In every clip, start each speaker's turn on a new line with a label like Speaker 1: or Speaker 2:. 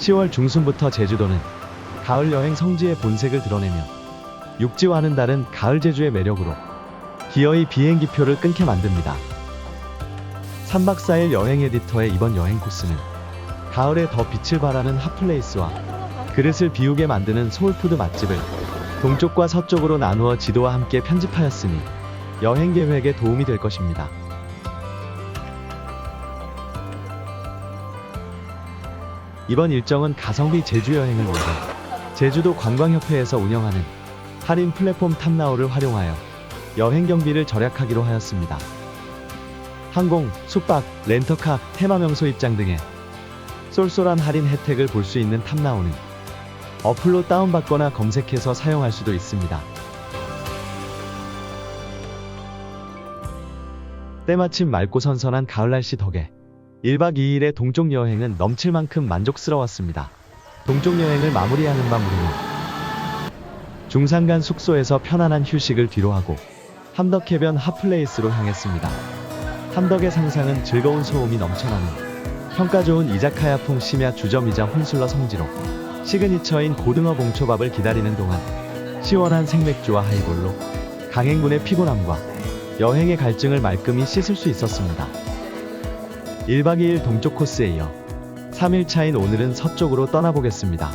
Speaker 1: 10월 중순부터 제주도는 가을 여행 성지의 본색을 드러내며 육지와는 다른 가을 제주의 매력으로 기어이 비행기표를 끊게 만듭니다. 3박 4일 여행 에디터의 이번 여행 코스는 가을에 더 빛을 발하는 핫플레이스와 그릇을 비우게 만드는 소울푸드 맛집을 동쪽과 서쪽으로 나누어 지도와 함께 편집하였으니 여행 계획에 도움이 될 것입니다. 이번 일정은 가성비 제주 여행을 위해 제주도 관광협회에서 운영하는 할인 플랫폼 탑나우를 활용하여 여행 경비를 절약하기로 하였습니다. 항공, 숙박, 렌터카, 테마 명소 입장 등의 쏠쏠한 할인 혜택을 볼 수 있는 탑나우는 어플로 다운받거나 검색해서 사용할 수도 있습니다. 때마침 맑고 선선한 가을 날씨 덕에 1박 2일의 동쪽 여행은 넘칠 만큼 만족스러웠습니다. 동쪽 여행을 마무리하는 밤 우리는 중산간 숙소에서 편안한 휴식을 뒤로하고 함덕해변 핫플레이스로 향했습니다. 함덕의 상상은 즐거운 소음이 넘쳐나는 평가 좋은 이자카야풍 심야 주점이자 혼술러 성지로 시그니처인 고등어 봉초밥을 기다리는 동안 시원한 생맥주와 하이볼로 강행군의 피곤함과 여행의 갈증을 말끔히 씻을 수 있었습니다. 1박 2일 동쪽 코스에 이어 3일 차인 오늘은 서쪽으로 떠나보겠습니다.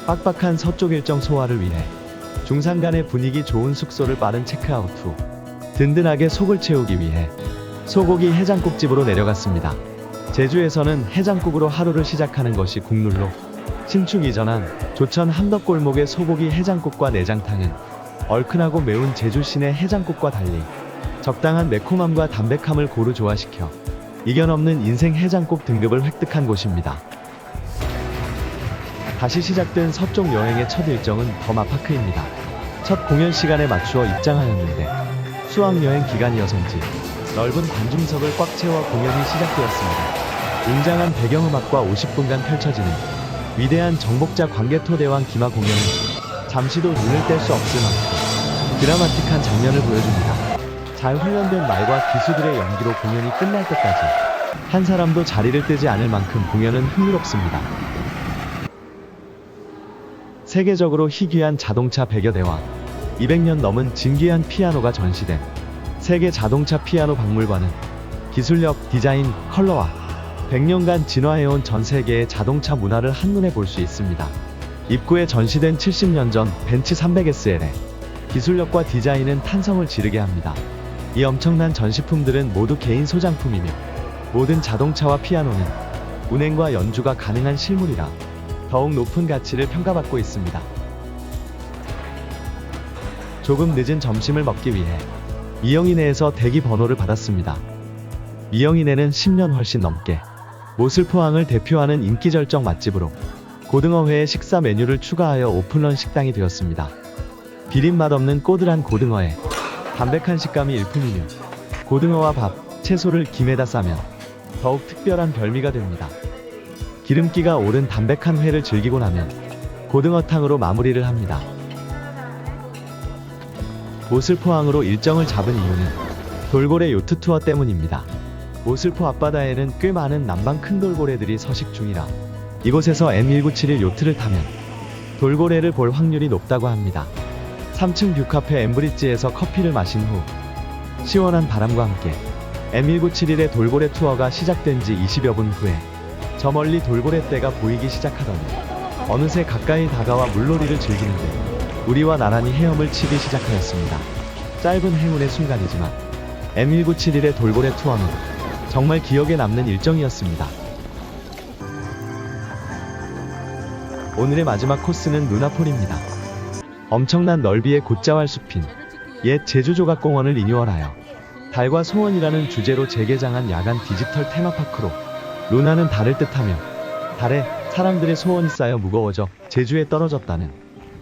Speaker 1: 빡빡한 서쪽 일정 소화를 위해 중산간의 분위기 좋은 숙소를 빠른 체크아웃 후 든든하게 속을 채우기 위해 소고기 해장국집으로 내려갔습니다. 제주에서는 해장국으로 하루를 시작하는 것이 국룰로 신축 이전한 조천 함덕골목의 소고기 해장국과 내장탕은 얼큰하고 매운 제주 시내 해장국과 달리 적당한 매콤함과 담백함을 고루 조화시켜 이견없는 인생 해장국 등급을 획득한 곳입니다. 다시 시작된 서쪽 여행의 첫 일정은 더마파크입니다. 첫 공연 시간에 맞추어 입장하였는데 수학여행 기간이어서인지 넓은 관중석을 꽉 채워 공연이 시작되었습니다. 웅장한 배경음악과 50분간 펼쳐지는 위대한 정복자 광개토대왕 기마 공연은 잠시도 눈을 뗄 수 없을 만큼 드라마틱한 장면을 보여줍니다. 잘 훈련된 말과 기수들의 연기로 공연이 끝날 때까지 한 사람도 자리를 뜨지 않을 만큼 공연은 흥미롭습니다. 세계적으로 희귀한 자동차 100여 대와 200년 넘은 진귀한 피아노가 전시된 세계 자동차 피아노 박물관은 기술력, 디자인, 컬러와 100년간 진화해온 전 세계의 자동차 문화를 한눈에 볼 수 있습니다. 입구에 전시된 70년 전 벤츠 300SL의 기술력과 디자인은 탄성을 지르게 합니다. 이 엄청난 전시품들은 모두 개인 소장품이며 모든 자동차와 피아노는 운행과 연주가 가능한 실물이라 더욱 높은 가치를 평가받고 있습니다. 조금 늦은 점심을 먹기 위해 미영이네에서 대기 번호를 받았습니다. 미영이네는 10년 훨씬 넘게 모슬포항을 대표하는 인기절정 맛집으로 고등어회의 식사 메뉴를 추가하여 오픈런 식당이 되었습니다. 비린 맛없는 꼬들한 고등어에 담백한 식감이 일품이며 고등어와 밥, 채소를 김에다 싸면 더욱 특별한 별미가 됩니다. 기름기가 오른 담백한 회를 즐기고 나면 고등어탕으로 마무리를 합니다. 모슬포항으로 일정을 잡은 이유는 돌고래 요트 투어 때문입니다. 모슬포 앞바다에는 꽤 많은 남방 큰 돌고래들이 서식 중이라 이곳에서 M1971 요트를 타면 돌고래를 볼 확률이 높다고 합니다. 3층 뷰카페 엠브리지에서 커피를 마신 후 시원한 바람과 함께 M1971의 돌고래 투어가 시작된 지 20여 분 후에 저 멀리 돌고래 떼가 보이기 시작하더니 어느새 가까이 다가와 물놀이를 즐기는데 우리와 나란히 헤엄을 치기 시작하였습니다. 짧은 행운의 순간이지만 M1971의 돌고래 투어는 정말 기억에 남는 일정이었습니다. 오늘의 마지막 코스는 루나폴입니다. 엄청난 넓이의 곶자왈 숲인 옛 제주조각공원을 리뉴얼하여 달과 소원이라는 주제로 재개장한 야간 디지털 테마파크로 루나는 달을 뜻하며 달에 사람들의 소원이 쌓여 무거워져 제주에 떨어졌다는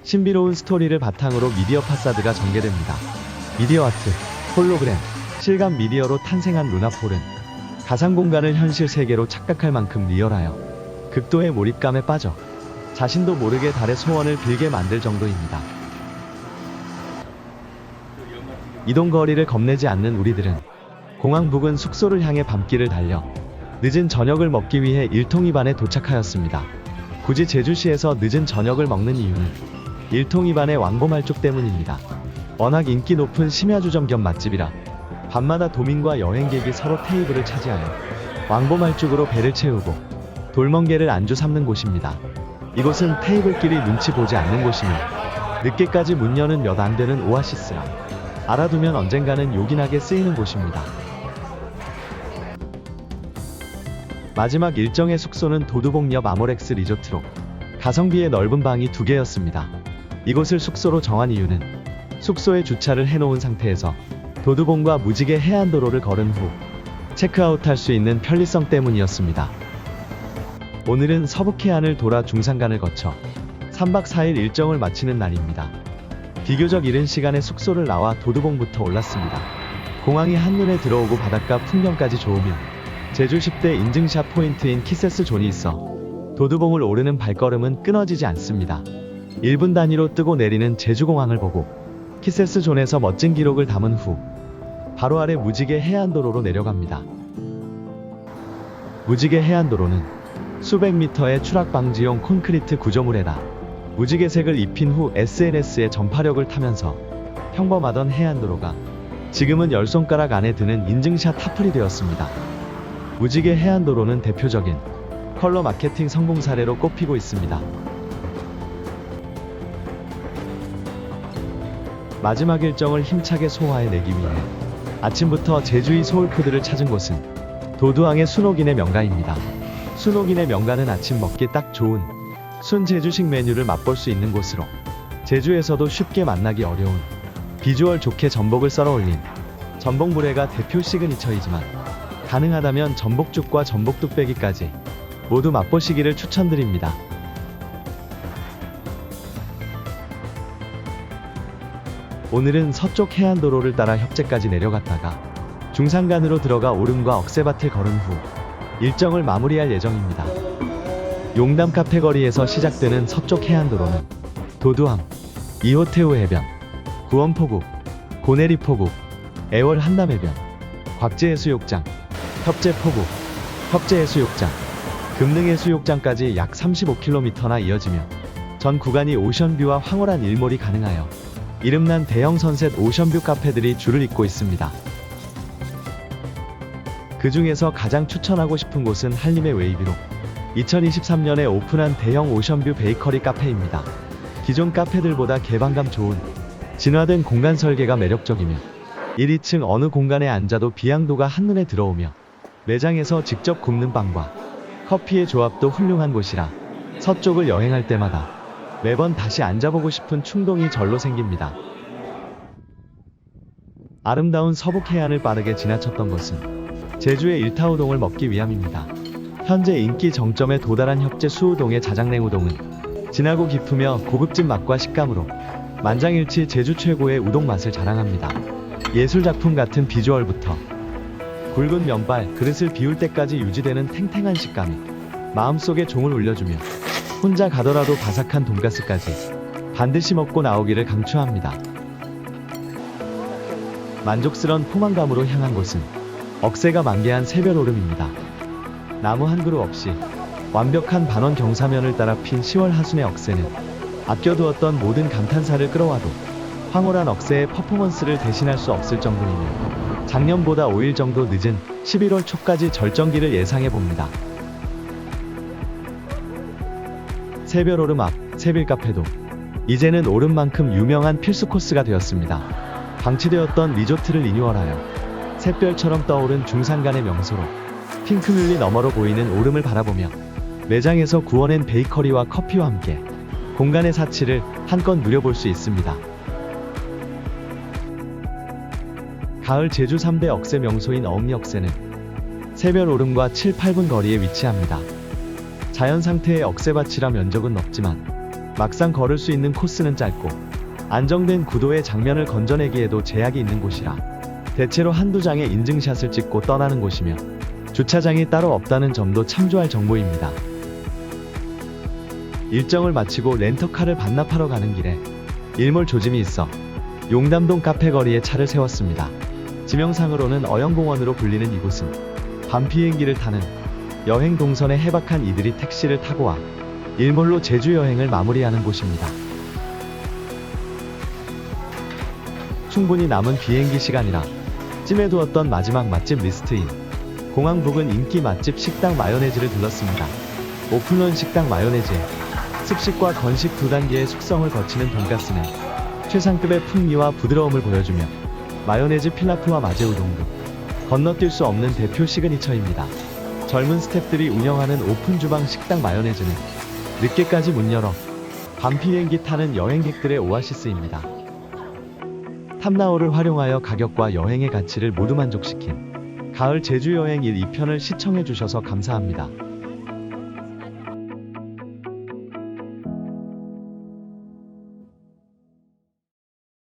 Speaker 1: 신비로운 스토리를 바탕으로 미디어 파사드가 전개됩니다. 미디어 아트, 홀로그램, 실감 미디어로 탄생한 루나폴은 가상공간을 현실 세계로 착각할 만큼 리얼하여 극도의 몰입감에 빠져 자신도 모르게 달의 소원을 빌게 만들 정도입니다. 이동 거리를 겁내지 않는 우리들은 공항 부근 숙소를 향해 밤길을 달려 늦은 저녁을 먹기 위해 일통이반에 도착하였습니다. 굳이 제주시에서 늦은 저녁을 먹는 이유는 일통이반의 왕보말죽 때문입니다. 워낙 인기 높은 심야주점 겸 맛집이라 밤마다 도민과 여행객이 서로 테이블을 차지하여 왕보말죽으로 배를 채우고 돌멍게를 안주 삼는 곳입니다. 이곳은 테이블끼리 눈치 보지 않는 곳이며 늦게까지 문 여는 몇 안 되는 오아시스라 알아두면 언젠가는 요긴하게 쓰이는 곳입니다. 마지막 일정의 숙소는 도두봉 옆 아모렉스 리조트로 가성비의 넓은 방이 2개였습니다. 이곳을 숙소로 정한 이유는 숙소에 주차를 해놓은 상태에서 도두봉과 무지개 해안도로를 걸은 후 체크아웃할 수 있는 편리성 때문이었습니다. 오늘은 서북해안을 돌아 중산간을 거쳐 3박 4일 일정을 마치는 날입니다. 비교적 이른 시간에 숙소를 나와 도두봉부터 올랐습니다. 공항이 한눈에 들어오고 바닷가 풍경까지 좋으며 제주 10대 인증샷 포인트인 키세스 존이 있어 도두봉을 오르는 발걸음은 끊어지지 않습니다. 1분 단위로 뜨고 내리는 제주공항을 보고 키세스 존에서 멋진 기록을 담은 후 바로 아래 무지개 해안도로로 내려갑니다. 무지개 해안도로는 수백 미터의 추락 방지용 콘크리트 구조물에다 무지개색을 입힌 후 SNS에 전파력을 타면서 평범하던 해안도로가 지금은 10손가락 안에 드는 인증샷 탑플이 되었습니다. 무지개 해안도로는 대표적인 컬러 마케팅 성공 사례로 꼽히고 있습니다. 마지막 일정을 힘차게 소화해내기 위해 아침부터 제주의 소울푸드를 찾은 곳은 도두항의 순옥인의 명가입니다. 순옥인의 명가는 아침 먹기 딱 좋은 순제주식 메뉴를 맛볼 수 있는 곳으로 제주에서도 쉽게 만나기 어려운 비주얼 좋게 전복을 썰어 올린 전복물회가 대표 시그니처이지만 가능하다면 전복죽과 전복뚝배기까지 모두 맛보시기를 추천드립니다. 오늘은 서쪽 해안도로를 따라 협재까지 내려갔다가 중산간으로 들어가 오름과 억새밭을 걸은 후 일정을 마무리할 예정입니다. 용담 카페 거리에서 시작되는 서쪽 해안도로는 도두항, 이호태우 해변, 구원포구, 고내리포구, 애월 한담해변, 곽제해수욕장, 협재포구, 협재해수욕장, 금능해수욕장까지 약 35km나 이어지며 전 구간이 오션뷰와 황홀한 일몰이 가능하여 이름난 대형 선셋 오션뷰 카페들이 줄을 잇고 있습니다. 그 중에서 가장 추천하고 싶은 곳은 한림의 웨이비로 2023년에 오픈한 대형 오션뷰 베이커리 카페입니다. 기존 카페들보다 개방감 좋은 진화된 공간 설계가 매력적이며 1, 2층 어느 공간에 앉아도 비양도가 한눈에 들어오며 매장에서 직접 굽는 빵과 커피의 조합도 훌륭한 곳이라 서쪽을 여행할 때마다 매번 다시 앉아보고 싶은 충동이 절로 생깁니다. 아름다운 서북 해안을 빠르게 지나쳤던 것은 제주의 일타우동을 먹기 위함입니다. 현재 인기 정점에 도달한 협재 수우동의 자장냉우동은 진하고 깊으며 고급진 맛과 식감으로 만장일치 제주 최고의 우동 맛을 자랑합니다. 예술작품 같은 비주얼부터 굵은 면발, 그릇을 비울 때까지 유지되는 탱탱한 식감이 마음속에 종을 울려주며 혼자 가더라도 바삭한 돈가스까지 반드시 먹고 나오기를 강추합니다. 만족스런 포만감으로 향한 곳은 억새가 만개한 새별오름입니다. 나무 한 그루 없이 완벽한 반원 경사면을 따라 핀 10월 하순의 억새는 아껴두었던 모든 감탄사를 끌어와도 황홀한 억새의 퍼포먼스를 대신할 수 없을 정도이며 작년보다 5일 정도 늦은 11월 초까지 절정기를 예상해봅니다. 새별오름 앞 새빌카페도 이제는 오름만큼 유명한 필수 코스가 되었습니다. 방치되었던 리조트를 리뉴얼하여 샛별처럼 떠오른 중산간의 명소로 핑크뮬리 너머로 보이는 오름을 바라보며 매장에서 구워낸 베이커리와 커피와 함께 공간의 사치를 한껏 누려볼 수 있습니다. 가을 제주 3대 억새 명소인 어음역새는 새별오름과 7, 8분 거리에 위치합니다. 자연 상태의 억새밭이라 면적은 없지만 막상 걸을 수 있는 코스는 짧고 안정된 구도의 장면을 건져내기에도 제약이 있는 곳이라 대체로 한두 장의 인증샷을 찍고 떠나는 곳이며 주차장이 따로 없다는 점도 참조할 정보입니다. 일정을 마치고 렌터카를 반납하러 가는 길에 일몰 조짐이 있어 용담동 카페 거리에 차를 세웠습니다. 지명상으로는 어영공원으로 불리는 이곳은 밤 비행기를 타는 여행 동선에 해박한 이들이 택시를 타고 와 일몰로 제주 여행을 마무리하는 곳입니다. 충분히 남은 비행기 시간이라 찜해두었던 마지막 맛집 리스트인 공항 부근 인기 맛집 식당 마요네즈를 들렀습니다. 오픈런 식당 마요네즈에 습식과 건식 두 단계의 숙성을 거치는 돈가스는 최상급의 풍미와 부드러움을 보여주며 마요네즈 필라프와 마제우동 등 건너뛸 수 없는 대표 시그니처입니다. 젊은 스태프들이 운영하는 오픈 주방 식당 마요네즈는 늦게까지 문 열어 밤 비행기 타는 여행객들의 오아시스입니다. 탐나오를 활용하여 가격과 여행의 가치를 모두 만족시킨 가을 제주 여행 1, 2편을 시청해주셔서 감사합니다.